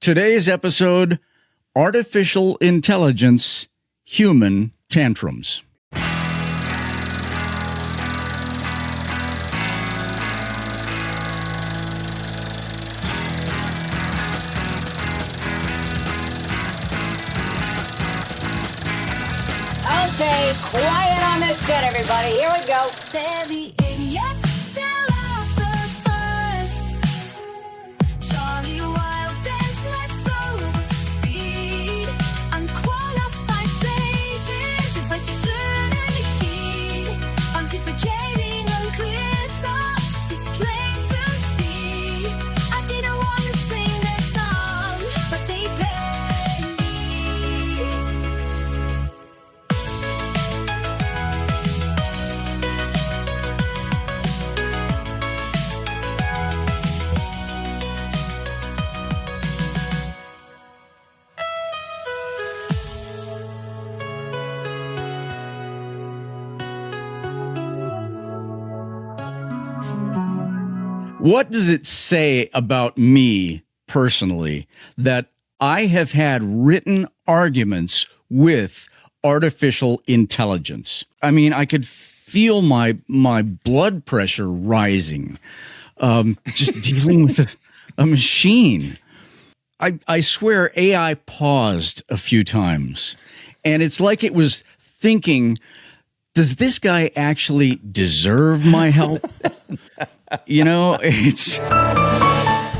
Today's episode, Artificial Intelligence, Human Tantrums. Okay, quiet on this set, everybody. Here we go. They're the Idiot Philosophers. Charlie Wild and Slats Charlie speed. Unqualified sages, advice you shouldn't heed. Pontificating unclear thoughts, it's plain to see. I didn't want to sing their song, but they begged me. What does it say about me personally that I have had written arguments with artificial intelligence? I mean, I could feel my blood pressure rising just dealing with a machine. I swear AI paused a few times, and it's like it was thinking, does this guy actually deserve my help? You know, it's...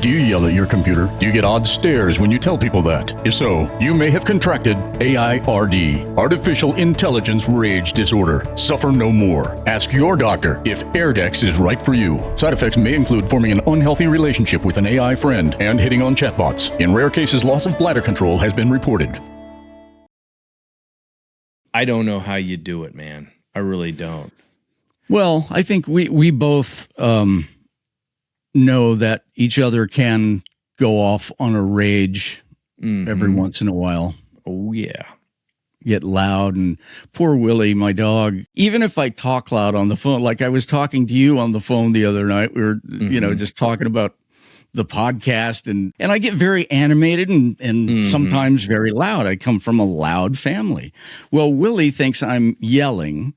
Do you yell at your computer? Do you get odd stares when you tell people that? If so, you may have contracted AIRD, Artificial Intelligence Rage Disorder. Suffer no more. Ask your doctor if AirDex is right for you. Side effects may include forming an unhealthy relationship with an AI friend and hitting on chatbots. In rare cases, loss of bladder control has been reported. I don't know how you do it, man. I really don't. Well, I think we both know that each other can go off on a rage every once in a while. Oh, yeah. Get loud. And poor Willie, my dog, even if I talk loud on the phone, like I was talking to you on the phone the other night, we were, just talking about the podcast, and I get very animated and sometimes very loud. I come from a loud family. Well, Willie thinks I'm yelling.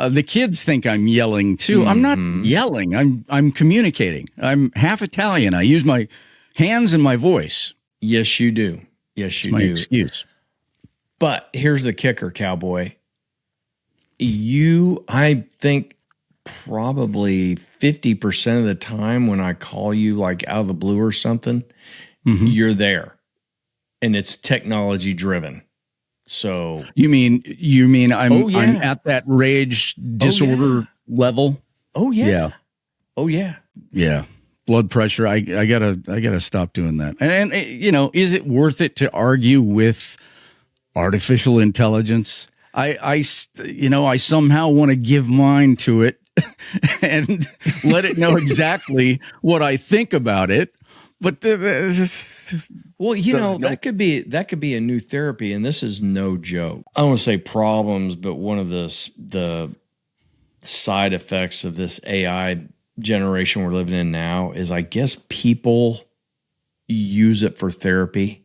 The kids think I'm yelling too. I'm not yelling. I'm communicating. I'm half Italian. I use my hands and my voice. Yes, you do. Yes, you do. That's my excuse. But here's the kicker, cowboy. I think probably 50% of the time when I call you like out of the blue or something, you're there. And it's technology driven. So you mean I'm at that rage disorder level? Oh yeah. Yeah. Oh yeah. Yeah. Blood pressure. I gotta stop doing that. And is it worth it to argue with artificial intelligence? I somehow want to give mine to it and let it know exactly what I think about it. But well, that could be a new therapy, and this is no joke. I don't want to say problems, but one of the side effects of this AI generation we're living in now is, I guess, people use it for therapy.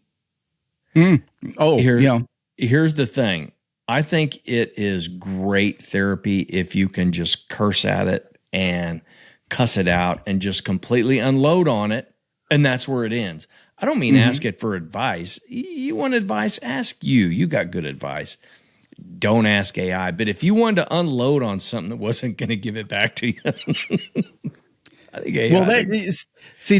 Here's the thing. I think it is great therapy if you can just curse at it and cuss it out and just completely unload on it. And that's where it ends. I don't mean ask it for advice. You want advice? Ask you. You got good advice. Don't ask AI. But if you wanted to unload on something that wasn't going to give it back to you, I think AI. Well,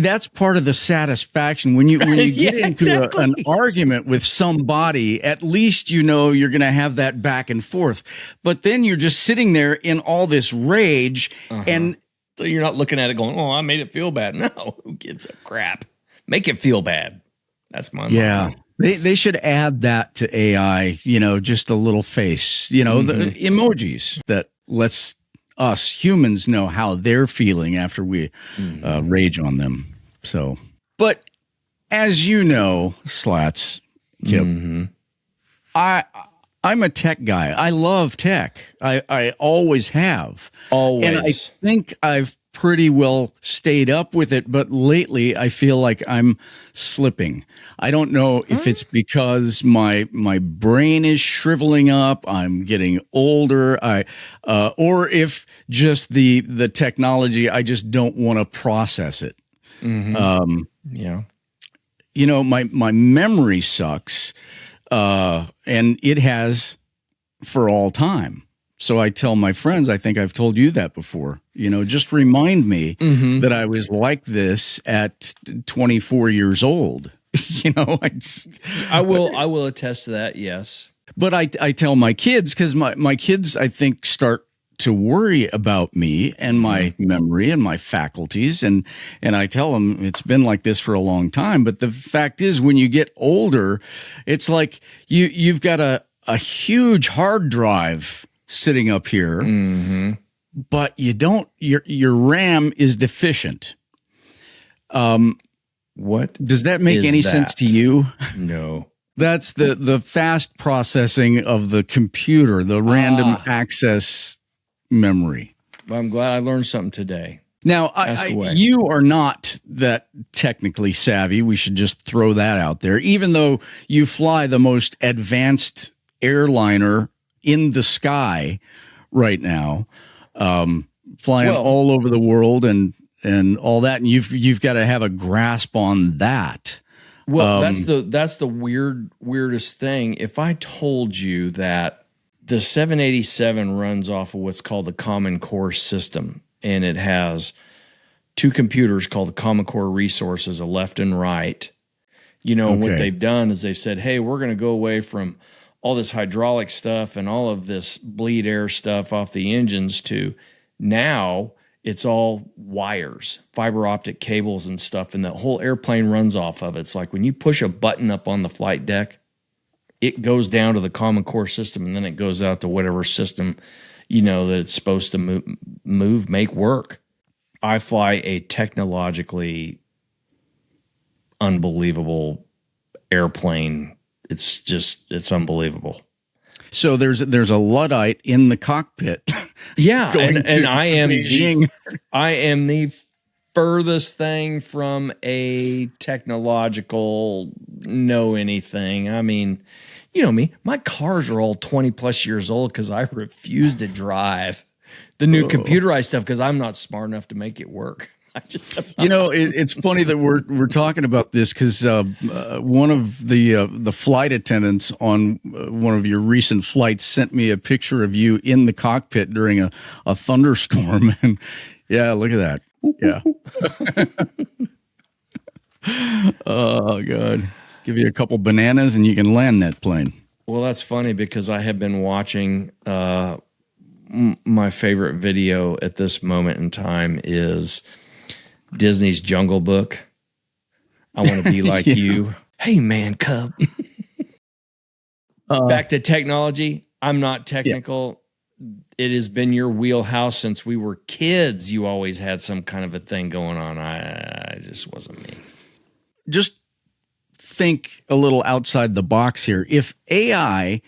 that's part of the satisfaction when you get into an argument with somebody. At least you're going to have that back and forth. But then you're just sitting there in all this rage and. So you're not looking at it going, oh, I made it feel bad. No, who gives a crap? Make it feel bad. That's my motto. They should add that to AI, just a little face, the emojis that lets us humans know how they're feeling after we rage on them. So, but as you know, Slats, Kip, I'm a tech guy. I love tech. I always have. Always. And I think I've pretty well stayed up with it, but lately I feel like I'm slipping. I don't know if it's because my brain is shriveling up, I'm getting older, or if just the technology, I just don't want to process it. Yeah. You know, my memory sucks, and it has for all time. So I tell my friends, I think I've told you that before, you know, just remind me that I was like this at 24 years old. You know, I will attest to that. Yes. But I tell my kids, because my kids, I think, start to worry about me and my memory and my faculties. And I tell them it's been like this for a long time. But the fact is, when you get older, it's like you've got a huge hard drive sitting up here, but you don't, your RAM is deficient. What does that make is any that? sense to you? No. That's the fast processing of the computer, the random access memory. Well, I'm glad I learned something today. Now, Ask away. you are not that technically savvy. We should just throw that out there. Even though you fly the most advanced airliner in the sky right now, flying all over the world and all that, and you've got to have a grasp on that. Well, that's the weirdest thing. If I told you that the 787 runs off of what's called the Common Core system, and it has two computers called the Common Core resources, a left and right. You know, what they've done is they've said, hey, we're going to go away from all this hydraulic stuff and all of this bleed air stuff off the engines to now it's all wires, fiber optic cables and stuff, and the whole airplane runs off of it. It's like when you push a button up on the flight deck, it goes down to the Common Core system, and then it goes out to whatever system, you know, that it's supposed to make work. I fly a technologically unbelievable airplane. It's unburlievable. So there's a Luddite in the cockpit. Yeah, and I am Beijing. the furthest thing from a technological know anything. I mean, you know me, my cars are all 20 plus years old because I refuse to drive the new computerized stuff because I'm not smart enough to make it work. You know, it's funny that we're talking about this because one of the flight attendants on one of your recent flights sent me a picture of you in the cockpit during a thunderstorm, and yeah, look at that. Yeah. Oh God, give you a couple bananas and you can land that plane. Well, that's funny because I have been watching. My favorite video at this moment in time is Disney's Jungle Book. I want to be like you. Hey, man, cub. Back to technology. I'm not technical. Yeah. It has been your wheelhouse since we were kids. You always had some kind of a thing going on. I just wasn't me. Just think a little outside the box here. If AI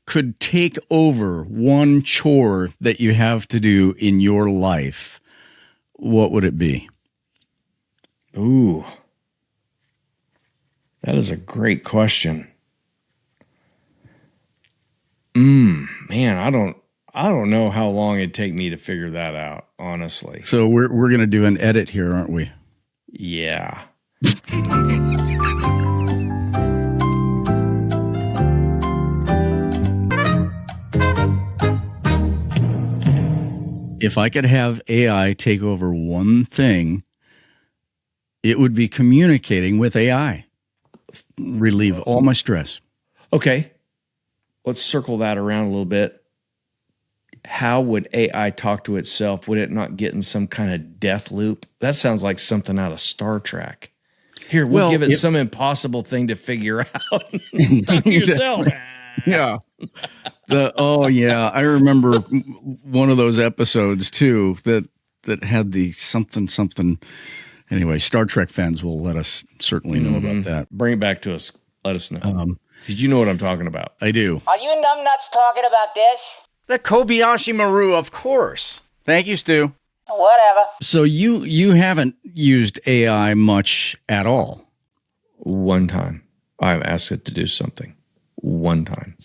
could take over one chore that you have to do in your life, what would it be? Ooh, that is a great question. Man, I don't know how long it'd take me to figure that out, honestly. So we're going to do an edit here, aren't we? Yeah. If I could have AI take over one thing, it would be communicating with AI. Relieve all my stress. Okay. Let's circle that around a little bit. How would AI talk to itself? Would it not get in some kind of death loop? That sounds like something out of Star Trek. Here, we'll give it some impossible thing to figure out. Talk to yourself. Yeah. I remember one of those episodes too that had the something. Anyway, Star Trek fans will let us certainly know about that. Bring it back to us. Let us know. Did you know what I'm talking about? I do. Are you numbnuts talking about this? The Kobayashi Maru, of course. Thank you, Stu. Whatever. So you haven't used AI much at all. One time, I've asked it to do something. One time.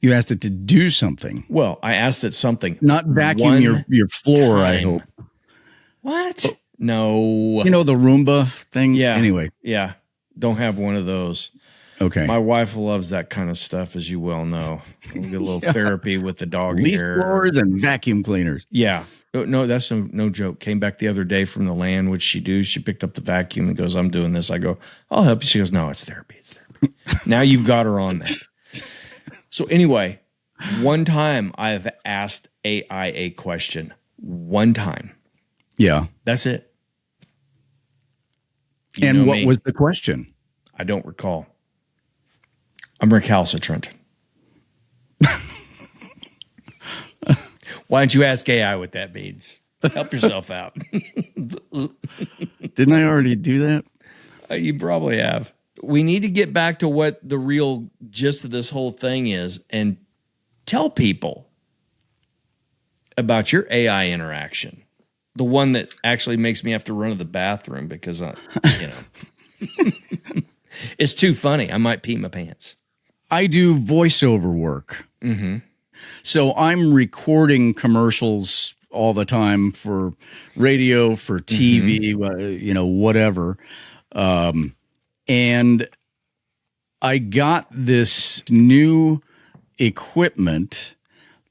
You asked it to do something, Well, I asked it something. not vacuum your floor. I time. hope. What? No. You know the Roomba thing. Yeah. Anyway. Yeah. Don't have one of those. Okay. My wife loves that kind of stuff, as you well know. We'll get a little therapy with the dog Leaf hair. blowers and vacuum cleaners. Yeah. No, that's no joke. Came back the other day from the land, which she do. She picked up the vacuum and goes, I'm doing this. I go, I'll help you. She goes, no, it's therapy. It's therapy. Now you've got her on that. So anyway, one time I've asked AI a question. One time. Yeah. That's it. You And know what me. was the question? I don't recall. I'm recalcitrant. Why don't you ask AI what that means? Help yourself out. Didn't I already do that? You probably have. We need to get back to what the real gist of this whole thing is and tell people about your AI interaction. The one that actually makes me have to run to the bathroom because it's too funny. I might pee my pants. I do voiceover work. Mm-hmm. So I'm recording commercials all the time for radio, for TV, whatever. And I got this new equipment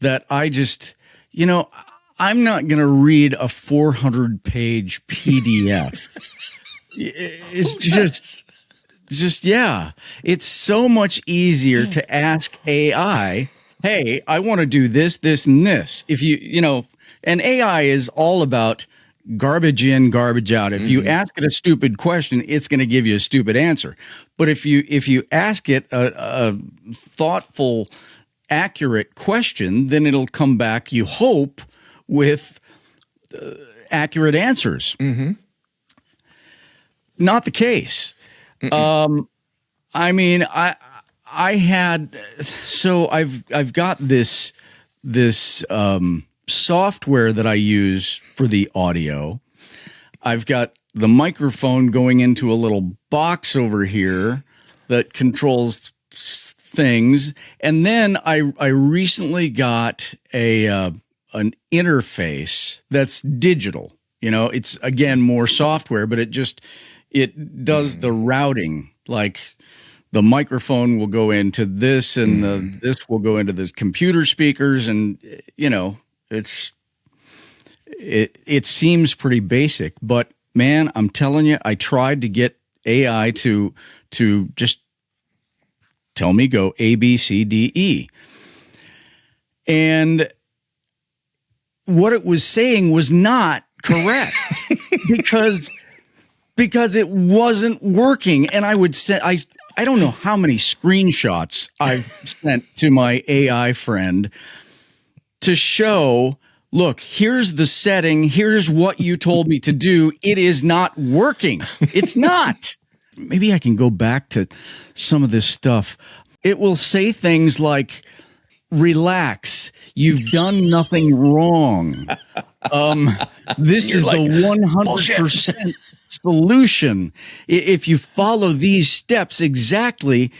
that I just, I'm not going to read a 400-page PDF. It's just, yeah. It's so much easier to ask AI, hey, I want to do this, this, and this. If and AI is all about garbage in, garbage out. If you ask it a stupid question, it's going to give you a stupid answer. But if you ask it a thoughtful, accurate question, then it'll come back, you hope, with accurate answers. Mm-hmm. Not the case. I've got this software that I use for the audio. I've got the microphone going into a little box over here that controls things, and then I recently got an interface that's digital. It's again more software, but it does the routing. Like the microphone will go into this, and this will go into the computer speakers, and it seems pretty basic, but man, I'm telling you, I tried to get AI to just tell me go A, B, C, D, E. And what it was saying was not correct because it wasn't working. And I would say, I don't know how many screenshots I've sent to my AI friend to show, look, here's the setting. Here's what you told me to do. It is not working. It's not. Maybe I can go back to some of this stuff. It will say things like, relax, you've done nothing wrong. This is the 100% solution. If you follow these steps exactly,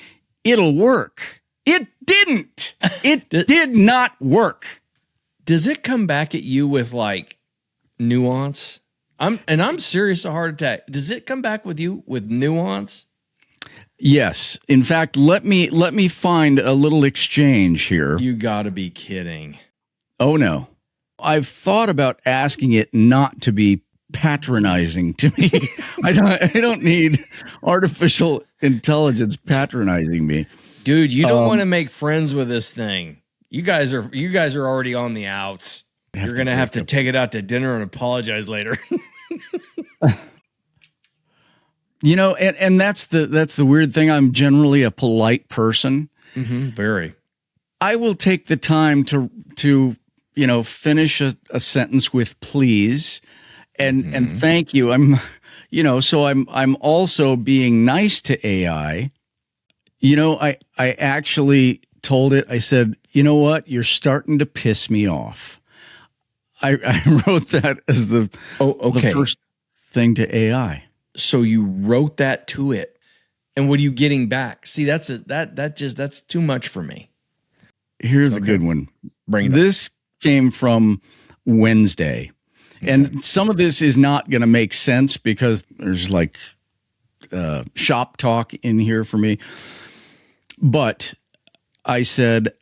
it'll work. It didn't. It did not work. Does it come back at you with like nuance? I'm serious, a heart attack. Does it come back with you with nuance? Yes. In fact, let me find a little exchange here. You got to be kidding. Oh no. I've thought about asking it not to be patronizing to me. I don't need artificial intelligence patronizing me. Dude, you don't want to make friends with this thing. You guys are already on the outs. You're going to have to take it out to dinner and apologize later. And that's the weird thing. I'm generally a polite person. Mm-hmm, very. I will take the time to finish a sentence with please and thank you. I'm also being nice to AI. I actually told it, I said, you know what? You're starting to piss me off. I wrote that as the okay. the first thing to AI. So you wrote that to it, and what are you getting back? See, that's too much for me. Here's a good one. Bring it This came from Wednesday. And some of this is not going to make sense because there's like shop talk in here for me. But I said,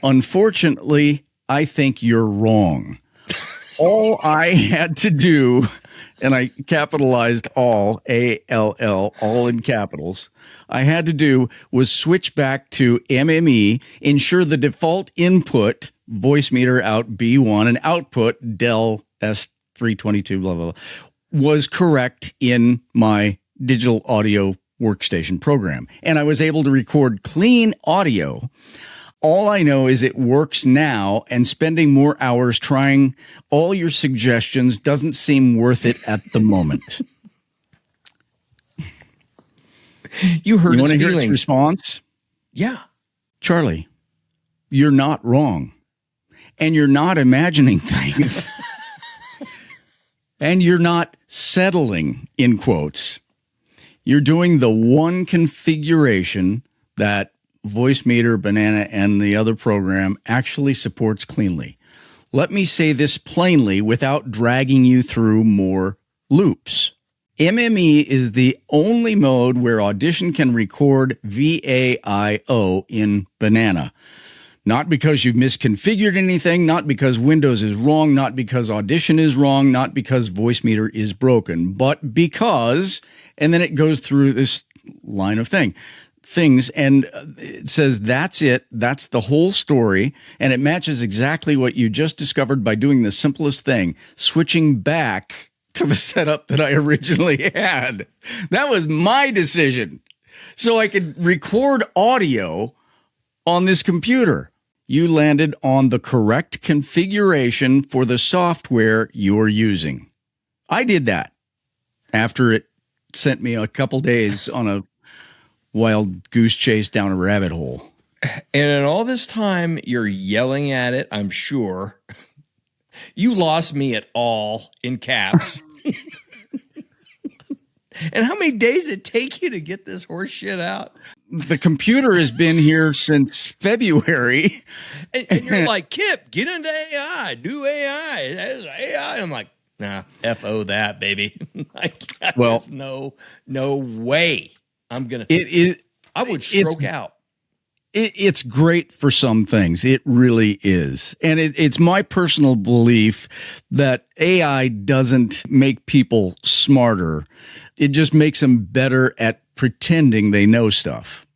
unfortunately, I think you're wrong. All I had to do, and I capitalized all, A-L-L, all in capitals, I had to do was switch back to MME, ensure the default input, voice meter out B1, and output Dell S322, blah, blah, blah, was correct in my digital audio workstation program. And I was able to record clean audio. All I know is it works now, and spending more hours trying all your suggestions doesn't seem worth it at the moment. You heard You his want to hear feelings. its response? Yeah. Charlie, you're not wrong. And you're not imagining things. And you're not settling, in quotes. You're doing the one configuration that Voice Meter, Banana, and the other program actually supports cleanly. Let me say this plainly without dragging you through more loops. MME is the only mode where Audition can record VAIO in Banana. Not because you've misconfigured anything, not because Windows is wrong, not because Audition is wrong, not because Voice Meter is broken, but because, and then it goes through this line of things, and it says that's it, that's the whole story, and it matches exactly what you just discovered by doing the simplest thing, switching back to the setup that I originally had. That was my decision, so I could record audio on this computer. You landed on the correct configuration for the software you're using. I did that after it sent me a couple days on a wild goose chase down a rabbit hole. And in all this time, you're yelling at it, I'm sure. You lost me at all in caps. And how many days did it take you to get this horse shit out? The computer has been here since February. And you're like, Kip, get into AI, do AI. That's AI. I'm like, nah, F-O that, baby. Well, there's no way I'm going to. I would stroke out. It's great for some things. It really is. And it's my personal belief that AI doesn't make people smarter. It just makes them better at pretending they know stuff.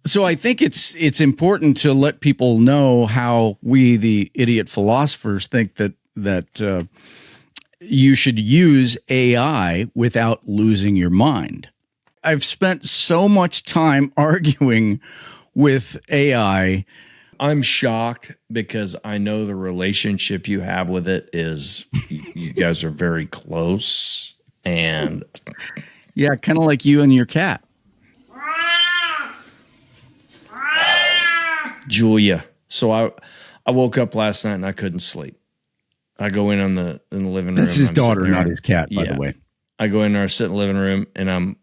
So I think it's important to let people know how we, the idiot philosophers, think that you should use AI without losing your mind. I've spent so much time arguing with AI. I'm shocked because I know the relationship you have with it is you guys are very close. And yeah, kind of like you and your cat. Julia. So I woke up last night and I couldn't sleep. I go in the living room. That's his I'm daughter, sitting there. not his cat, by the way. I go in there, sit in the living room, and I'm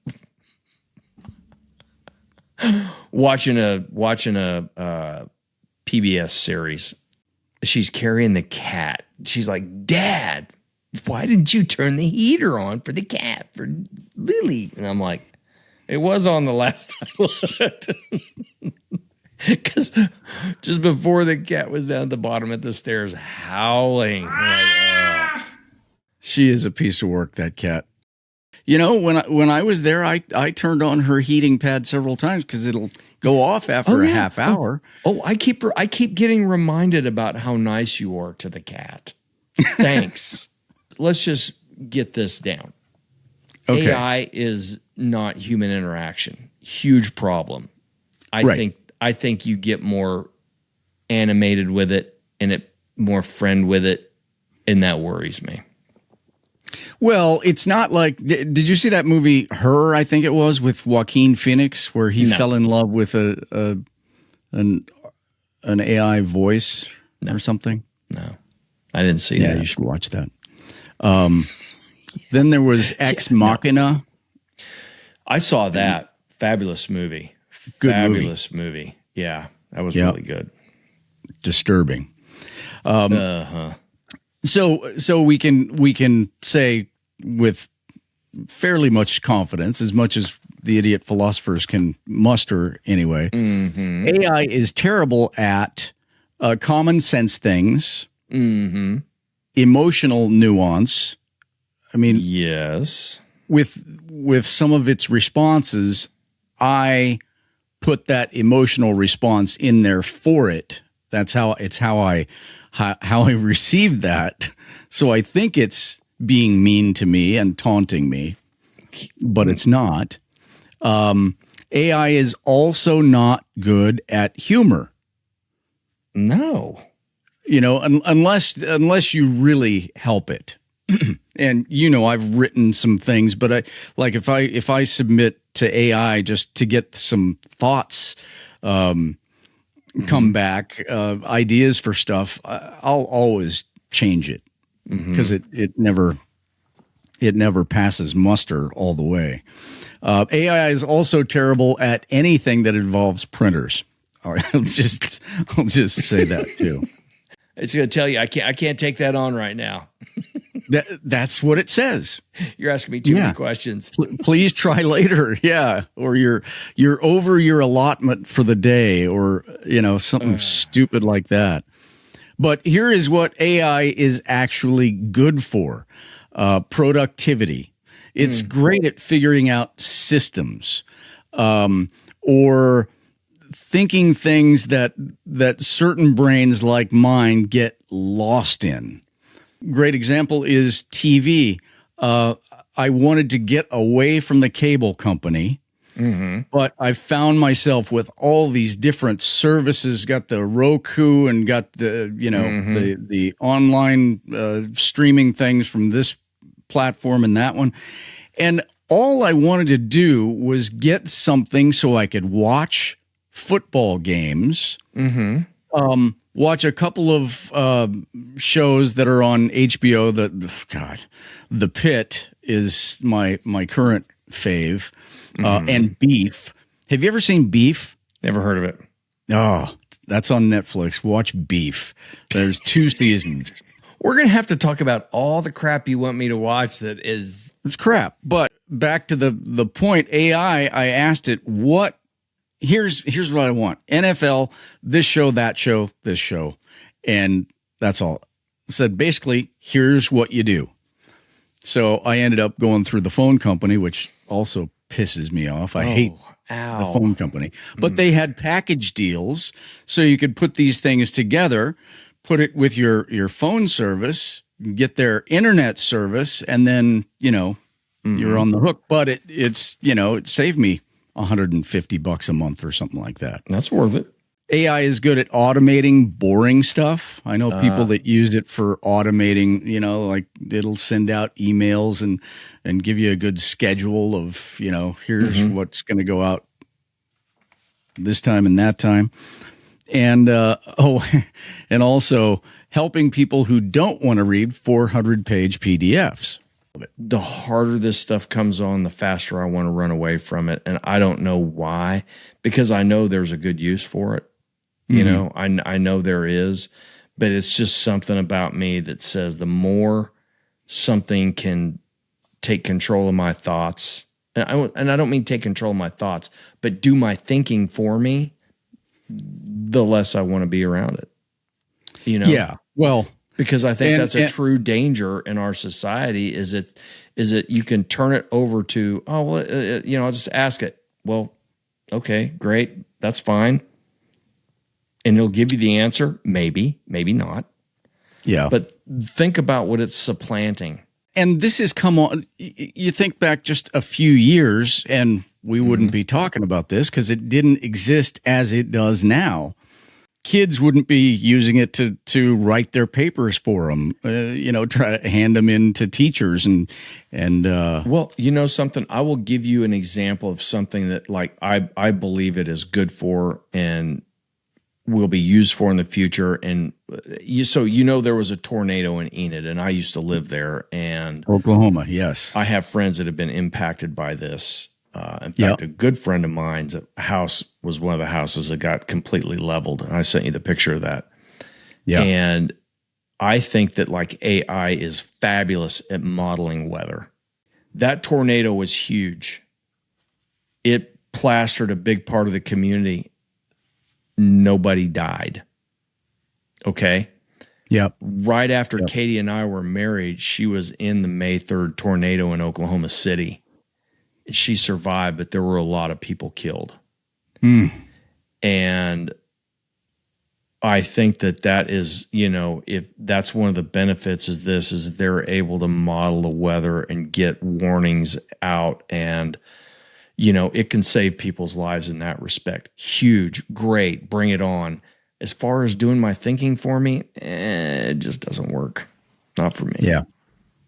watching a PBS series. She's carrying the cat. She's like, Dad, why didn't you turn the heater on for the cat, for Lily? And I'm like, it was on the last time I looked. Because just before the cat was down at the bottom of the stairs howling. Like, she is a piece of work, that cat. You know, when I was there, I turned on her heating pad several times because it'll go off after a half hour. I keep getting reminded about how nice you are to the cat. Thanks. Let's just get this down. Okay. AI is not human interaction. Huge problem. I think you get more animated with it and it more friend with it, and that worries me. Well, it's not like, did you see that movie Her, I think it was, with Joaquin Phoenix, where he fell in love with an AI voice or something? No. I didn't see Yeah, that. you should watch that. Then there was Ex Machina. I saw that. Fabulous movie. Good Fabulous movie. Yeah, that was Yeah. really good. Disturbing. Uh-huh. So we can say with fairly much confidence, as much as the idiot philosophers can muster anyway, AI is terrible at common sense things, emotional nuance. I mean, Yes. with some of its responses, I put that emotional response in there for it. That's how I received that. So I think it's being mean to me and taunting me, but it's not. AI is also not good at humor. No. You know, unless you really help it. And I've written some things, but if I submit to AI just to get some thoughts come back, ideas for stuff, I'll always change it because it never passes muster all the way. AI is also terrible at anything that involves printers. I'll just say that too. It's going to tell you I can't take that on right now. That's what it says. You're asking me too many questions. Please try later. Yeah. Or you're over your allotment for the day, or, something stupid like that. But here is what AI is actually good for. Productivity. It's great at figuring out systems, or thinking things that certain brains like mine get lost in. Great example is TV. I wanted to get away from the cable company, but I found myself with all these different services. Got the Roku and got the the online streaming things from this platform and that one, and all I wanted to do was get something so I could watch football games. Watch a couple of shows that are on HBO. The Pit is my current fave, and Beef. Have you ever seen Beef? Never heard of it. Oh, that's on Netflix. Watch Beef. There's 2 seasons. We're going to have to talk about all the crap you want me to watch that is... It's crap. But back to the point, AI, I asked it, here's what I want. NFL, this show, that show, this show. And that's all. It said, basically, here's what you do. So I ended up going through the phone company, which also pisses me off. I hate the phone company. But they had package deals, so you could put these things together, put it with your phone service, get their internet service, and then, you're on the hook. But it saved me $150 a month or something like that. That's worth it. AI is good at automating boring stuff. I know people that use it for automating, like it'll send out emails and give you a good schedule of, here's what's going to go out this time and that time. And, and also helping people who don't want to read 400-page PDFs. The harder this stuff comes on, the faster I want to run away from it. And I don't know why, because I know there's a good use for it. I know there is, but it's just something about me that says the more something can take control of my thoughts, and I don't mean take control of my thoughts, but do my thinking for me, the less I want to be around it. Yeah. Well, because I think that's a true danger in our society is that you can turn it over to, I'll just ask it. Well, okay, great. That's fine. And it'll give you the answer. Maybe, maybe not. Yeah. But think about what it's supplanting. And this has come on, you think back just a few years and we wouldn't be talking about this because it didn't exist as it does now. Kids wouldn't be using it to write their papers for them, try to hand them in to teachers and well, something, I will give you an example of something that I believe it is good for, and will be used for in the future. And there was a tornado in Enid, and I used to live there, and Oklahoma, yes. I have friends that have been impacted by this. In fact, a good friend of mine's house was one of the houses that got completely leveled. And I sent you the picture of that. Yeah. And I think that like AI is fabulous at modeling weather. That tornado was huge. It plastered a big part of the community. Nobody died. Okay. Yep. Right after Katie and I were married, she was in the May 3rd tornado in Oklahoma City. She survived, but there were a lot of people killed. And I think that is, if that's one of the benefits is they're able to model the weather and get warnings out, and, it can save people's lives in that respect. Huge, great, bring it on. As far as doing my thinking for me, it just doesn't work. Not for me. Yeah.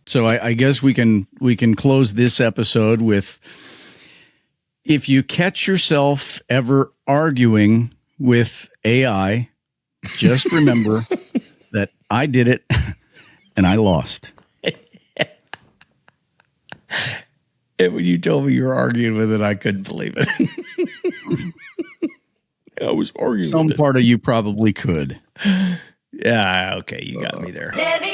So I guess we can close this episode with, if you catch yourself ever arguing with AI, just remember that I did it and I lost. And when you told me you were arguing with it, I couldn't believe it. I was arguing Some with it. part of you probably could. Yeah, okay, you got me there. They're the